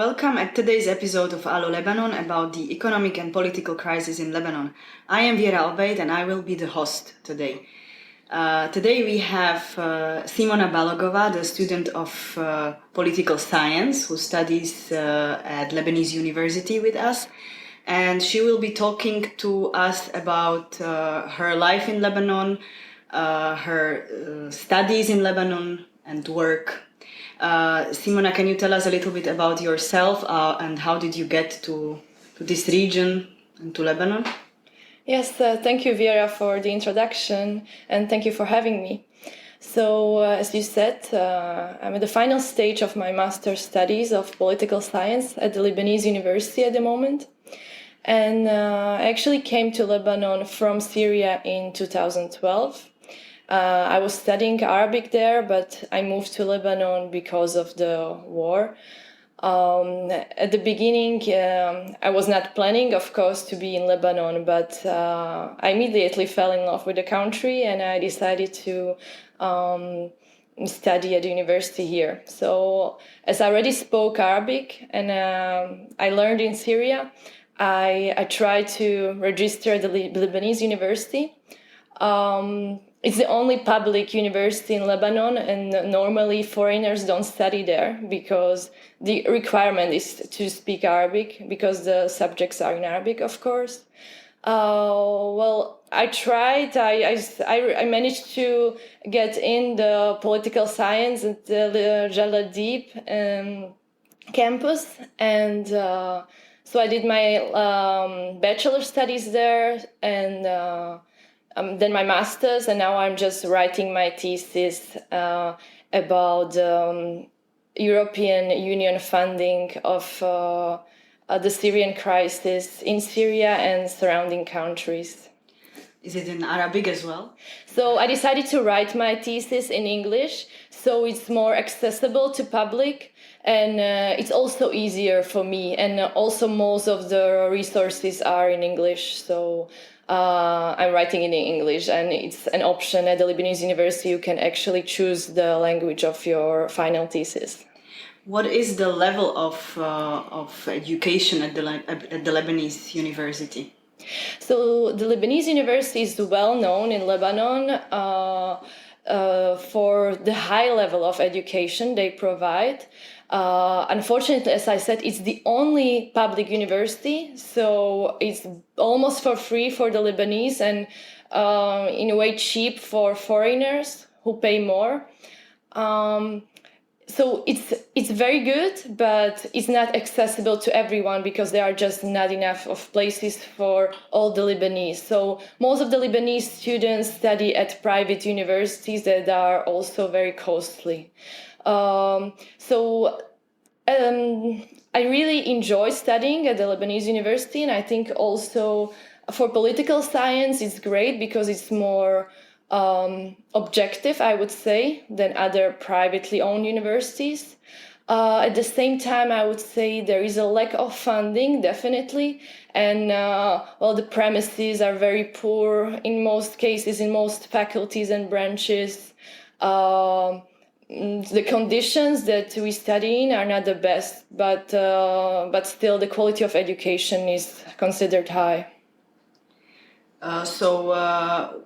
Welcome at today's episode of Allo Lebanon about the economic and political crisis in Lebanon. I am Wed Aug and I will be the host today. Today we have Simona Baloghova, the student of political science who studies at Lebanese University with us. And she will be talking to us about her life in Lebanon, her studies in Lebanon and work. Simona, can you tell us a little bit about yourself and how did you get to this region and to Lebanon? Yes, thank you, Vera, for the introduction, and thank you for having me. So, as you said, I'm at the final stage of my master's studies of political science at the Lebanese University at the moment. And I actually came to Lebanon from Syria in 2012. I was studying Arabic there, but I moved to Lebanon because of the war. At the beginning, I was not planning, of course, to be in Lebanon, but I immediately fell in love with the country and I decided to study at the university here. So, as I already spoke Arabic and I learned in Syria, I tried to register at the Lebanese University. It's the only public university in Lebanon, and normally foreigners don't study there because the requirement is to speak Arabic because the subjects are in Arabic, of course. Well, I tried. I managed to get in the political science at the Jaladib campus, and so I did my bachelor studies there, and then my master's, and now I'm just writing my thesis about European Union funding of the Syrian crisis in Syria and surrounding countries. Is it in Arabic as well? So I decided to write my thesis in English, so it's more accessible to public, and it's also easier for me, and also most of the resources are in English, so I'm writing in English, and it's an option at the Lebanese University. You can actually choose the language of your final thesis. What is the level of education at the Lebanese University? So the Lebanese University is well known in Lebanon for the high level of education they provide. Unfortunately, as I said, it's the only public university, so it's almost for free for the Lebanese and in a way cheap for foreigners who pay more. So it's very good, but it's not accessible to everyone because there are just not enough of places for all the Lebanese. So most of the Lebanese students study at private universities that are also very costly. I really enjoy studying at the Lebanese University, and I think also for political science it's great because it's more objective, I would say, than other privately owned universities. At the same time, I would say there is a lack of funding, definitely, and the premises are very poor in most cases, in most faculties and branches. The conditions that we study in are not the best, but still the quality of education is considered high.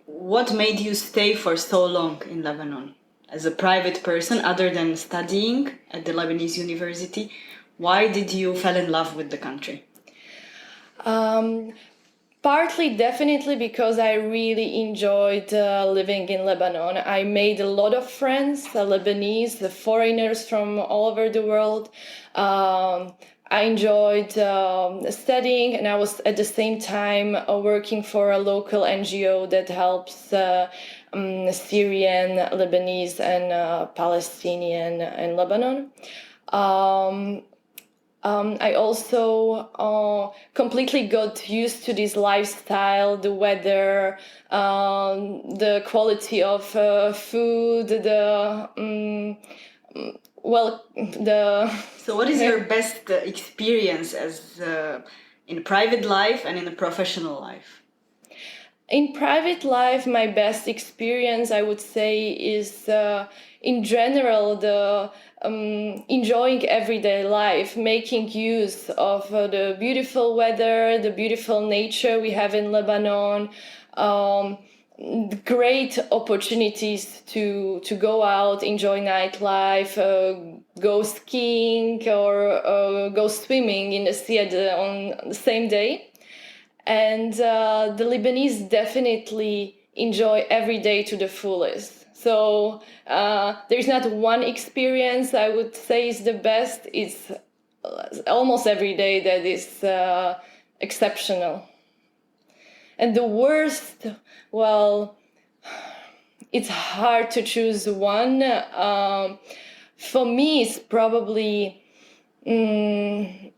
What made you stay for so long in Lebanon? As a private person, other than studying at the Lebanese University, why did you fall in love with the country? Partly, definitely, because I really enjoyed living in Lebanon. I made a lot of friends, Lebanese, the foreigners from all over the world. I enjoyed studying, and I was at the same time working for a local NGO that helps Syrian, Lebanese, and Palestinian in Lebanon. I also completely got used to this lifestyle, the weather, the quality of food, So what is your best experience as in private life and in a professional life? In private life, my best experience, I would say, is in general the enjoying everyday life, making use of the beautiful weather, the beautiful nature we have in Lebanon, great opportunities to go out, enjoy nightlife, go skiing or go swimming in the sea on the same day. And the Lebanese definitely enjoy every day to the fullest. So there's not one experience I would say is the best. It's almost every day that is exceptional. And the worst, well, it's hard to choose one. For me, it's probably the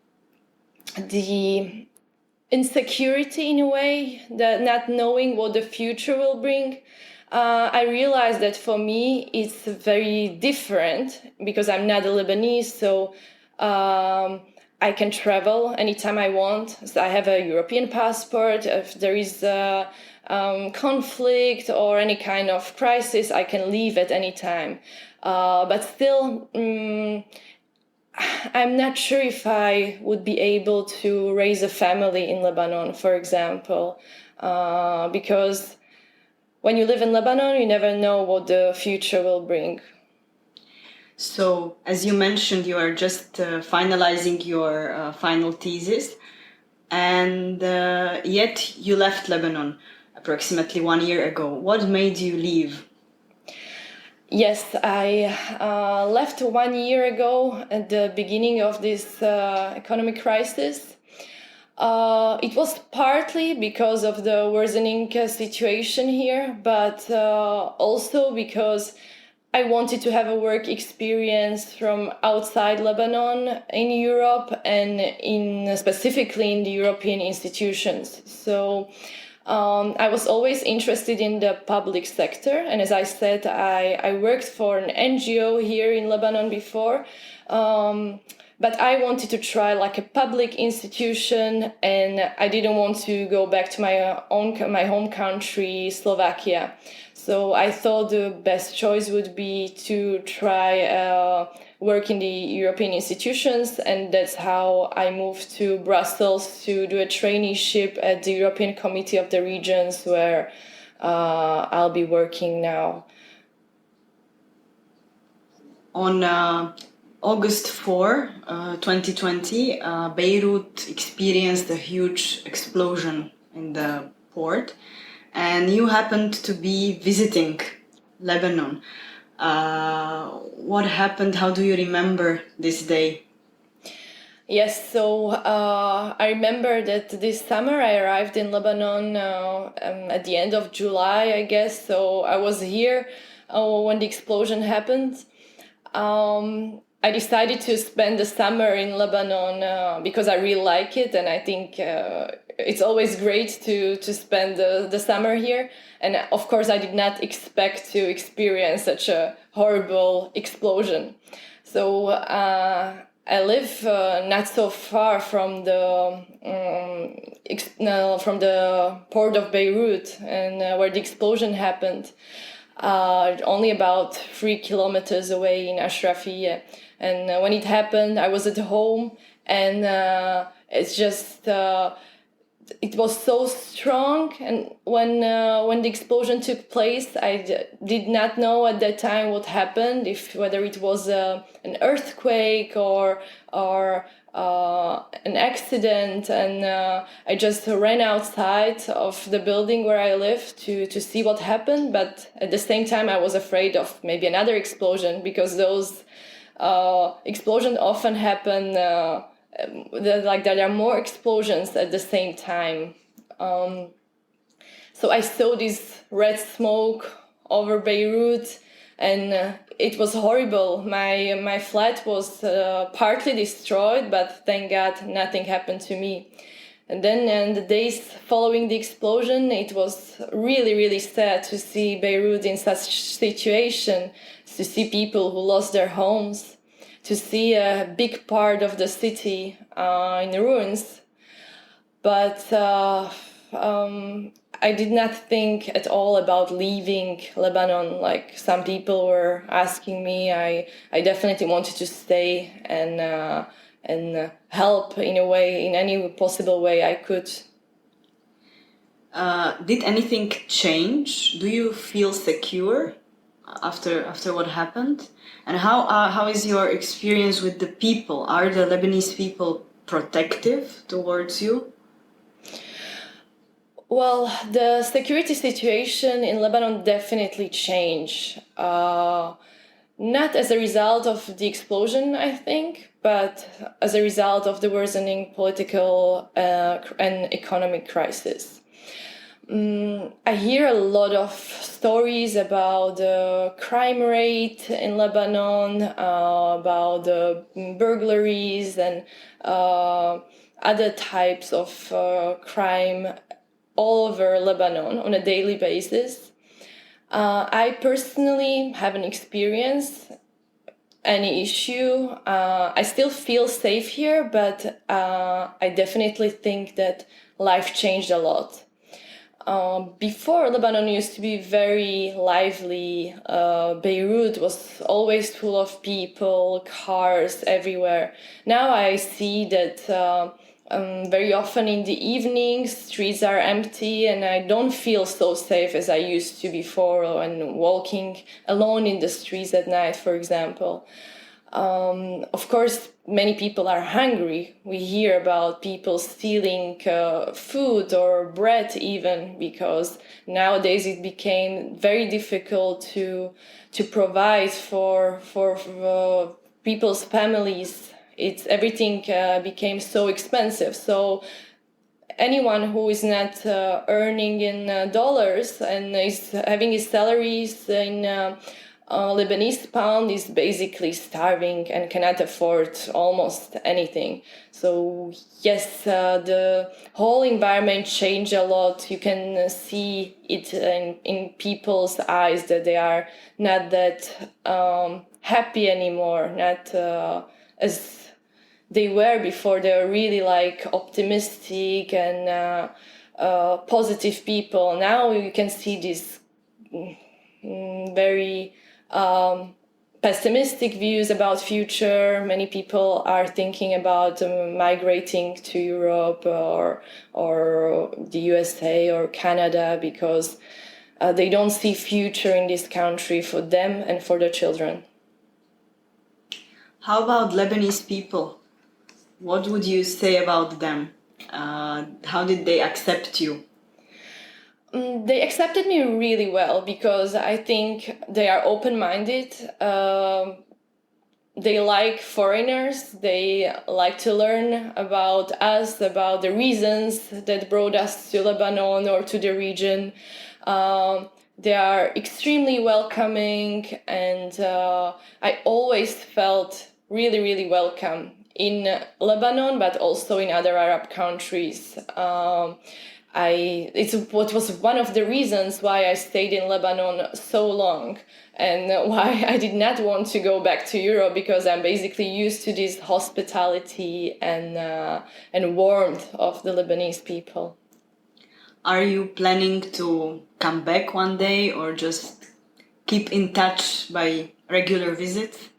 insecurity in a way, that not knowing what the future will bring. I realized that for me it's very different because I'm not a Lebanese, so I can travel anytime I want. So I have a European passport. If there is a conflict or any kind of crisis, I can leave at any time. But still, I'm not sure if I would be able to raise a family in Lebanon, for example, because when you live in Lebanon, you never know what the future will bring. So, as you mentioned, you are just finalizing your final thesis, and yet you left Lebanon approximately 1 year ago. What made you leave? Yes, I left 1 year ago at the beginning of this economic crisis. It was partly because of the worsening situation here, but also because I wanted to have a work experience from outside Lebanon in Europe and specifically in the European institutions. So I was always interested in the public sector, and as I said, I worked for an NGO here in Lebanon before, but I wanted to try like a public institution, and I didn't want to go back to my home country, Slovakia. So I thought the best choice would be to try work in the European institutions, and that's how I moved to Brussels to do a traineeship at the European Committee of the Regions, where I'll be working now. On August 4, 2020, Beirut experienced a huge explosion in the port, and you happened to be visiting Lebanon. What happened? How do you remember this day? Yes, so I remember that this summer I arrived in Lebanon at the end of July, I guess. So I was here when the explosion happened. I decided to spend the summer in Lebanon because I really like it, and I think it's always great to spend the summer here. And of course, I did not expect to experience such a horrible explosion. So I live not so far from the port of Beirut, and where the explosion happened. Only about 3 kilometers away in Ashrafiyeh. And when it happened, I was at home, and it's just it was so strong. And when the explosion took place, I did not know at that time what happened, whether it was an earthquake or an accident, and I just ran outside of the building where I live to see what happened. But at the same time, I was afraid of maybe another explosion, because those explosions often happen. There are more explosions at the same time. So I saw this red smoke over Beirut, and it was horrible. My flat was partly destroyed, but thank God nothing happened to me. And then in the days following the explosion, it was really, really sad to see Beirut in such situation, to see people who lost their homes, to see a big part of the city in ruins. But I did not think at all about leaving Lebanon. Like some people were asking me, I definitely wanted to stay and help in a way, in any possible way I could. Did anything change? Do you feel secure after what happened? And how is your experience with the people? Are the Lebanese people protective towards you? Well, the security situation in Lebanon definitely changed. Not as a result of the explosion, I think, but as a result of the worsening political and economic crisis. I hear a lot of stories about the crime rate in Lebanon, about the burglaries and other types of crime all over Lebanon on a daily basis. I personally haven't experienced any issue. I still feel safe here, but I definitely think that life changed a lot. Before, Lebanon used to be very lively. Beirut was always full of people, cars everywhere. Now I see that very often in the evenings, streets are empty, and I don't feel so safe as I used to before when walking alone in the streets at night, for example. Of course, many people are hungry. We hear about people stealing food or bread even, because nowadays it became very difficult to provide for people's families. Everything became so expensive. So anyone who is not earning in dollars and is having his salaries in Lebanese pound is basically starving and cannot afford almost anything. So yes, the whole environment changed a lot. You can see it in people's eyes that they are not that happy anymore, not as they were before. They were really like optimistic and positive people. Now you can see this very pessimistic views about future. Many people are thinking about migrating to Europe or the USA or Canada because they don't see future in this country for them and for their children. How about Lebanese people? What would you say about them? How did they accept you? They accepted me really well because I think they are open-minded. They like foreigners. They like to learn about us, about the reasons that brought us to Lebanon or to the region. They are extremely welcoming, and I always felt really, really welcome in Lebanon, but also in other Arab countries. What was one of the reasons why I stayed in Lebanon so long and why I did not want to go back to Europe, because I'm basically used to this hospitality and warmth of the Lebanese people. Are you planning to come back one day or just keep in touch by regular visits?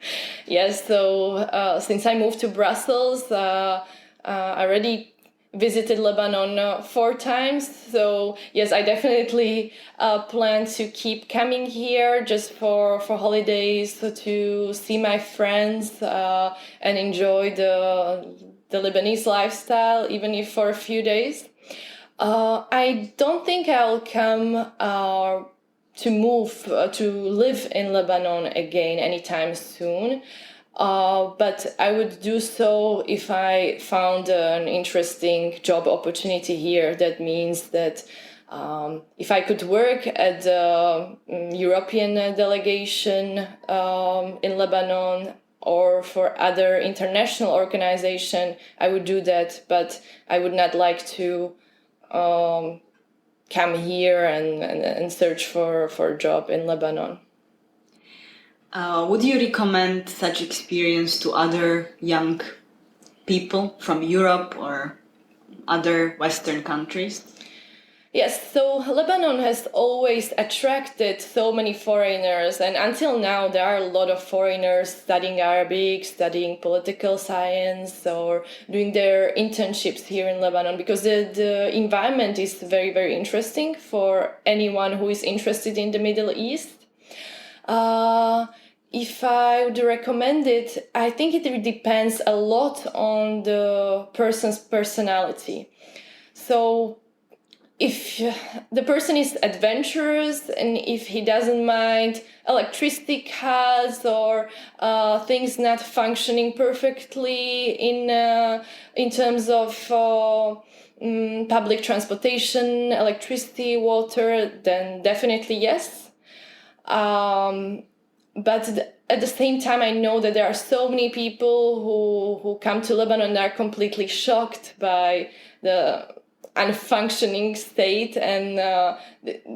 Yes, so since I moved to Brussels, I already visited Lebanon 4 times. So yes, I definitely plan to keep coming here just for holidays, to see my friends and enjoy the Lebanese lifestyle, even if for a few days. I don't think I'll come to move to live in Lebanon again anytime soon. But I would do so if I found an interesting job opportunity here. That means that if I could work at the European delegation in Lebanon or for other international organization, I would do that. But I would not like to come here and search for a job in Lebanon. Would you recommend such experience to other young people from Europe or other Western countries? Yes, so Lebanon has always attracted so many foreigners, and until now there are a lot of foreigners studying Arabic, studying political science, or doing their internships here in Lebanon, because the environment is very, very interesting for anyone who is interested in the Middle East. If I would recommend it, I think it depends a lot on the person's personality. So if the person is adventurous and if he doesn't mind electricity cuts or things not functioning perfectly in terms of public transportation, electricity, water, then definitely yes. But at the same time, I know that there are so many people who come to Lebanon and are completely shocked by the unfunctioning state, and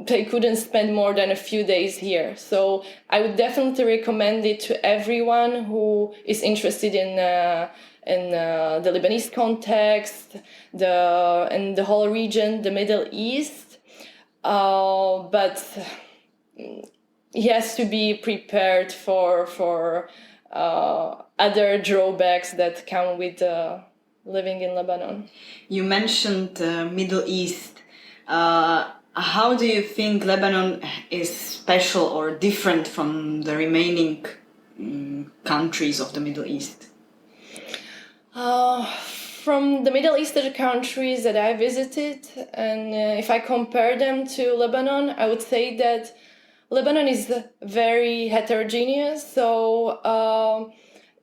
they couldn't spend more than a few days here. So I would definitely recommend it to everyone who is interested in the Lebanese context, and the whole region, the Middle East. But he has to be prepared for other drawbacks that come with living in Lebanon. You mentioned Middle East. How do you think Lebanon is special or different from the remaining countries of the Middle East? From the Middle Eastern countries that I visited, and if I compare them to Lebanon, I would say that Lebanon is very heterogeneous, so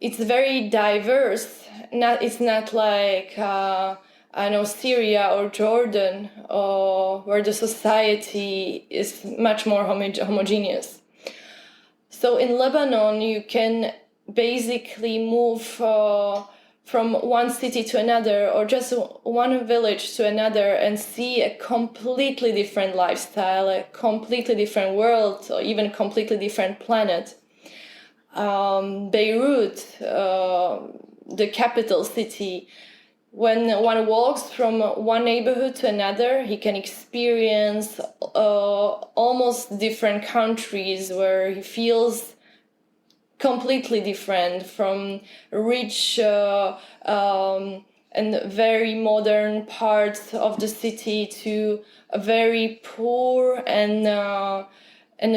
it's very diverse. It's not like I know Syria or Jordan, where the society is much more homogeneous. So in Lebanon, you can basically move from one city to another, or just one village to another, and see a completely different lifestyle, a completely different world, or even a completely different planet. Beirut, the capital city, when one walks from one neighborhood to another, he can experience almost different countries where he feels completely different, from rich and very modern parts of the city to a very poor and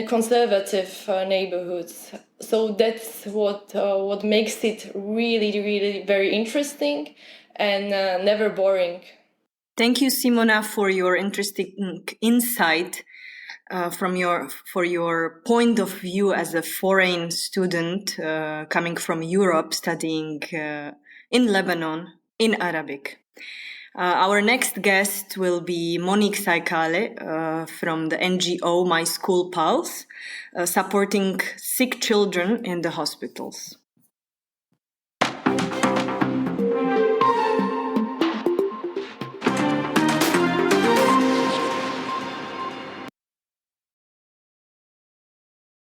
conservative neighborhoods. So that's what makes it really, really very interesting and never boring. Thank you, Simona, for your interesting insight for your point of view as a foreign student coming from Europe, studying in Lebanon in Arabic. Our next guest will be Monique Saikale from the NGO My School Pulse, supporting sick children in the hospitals.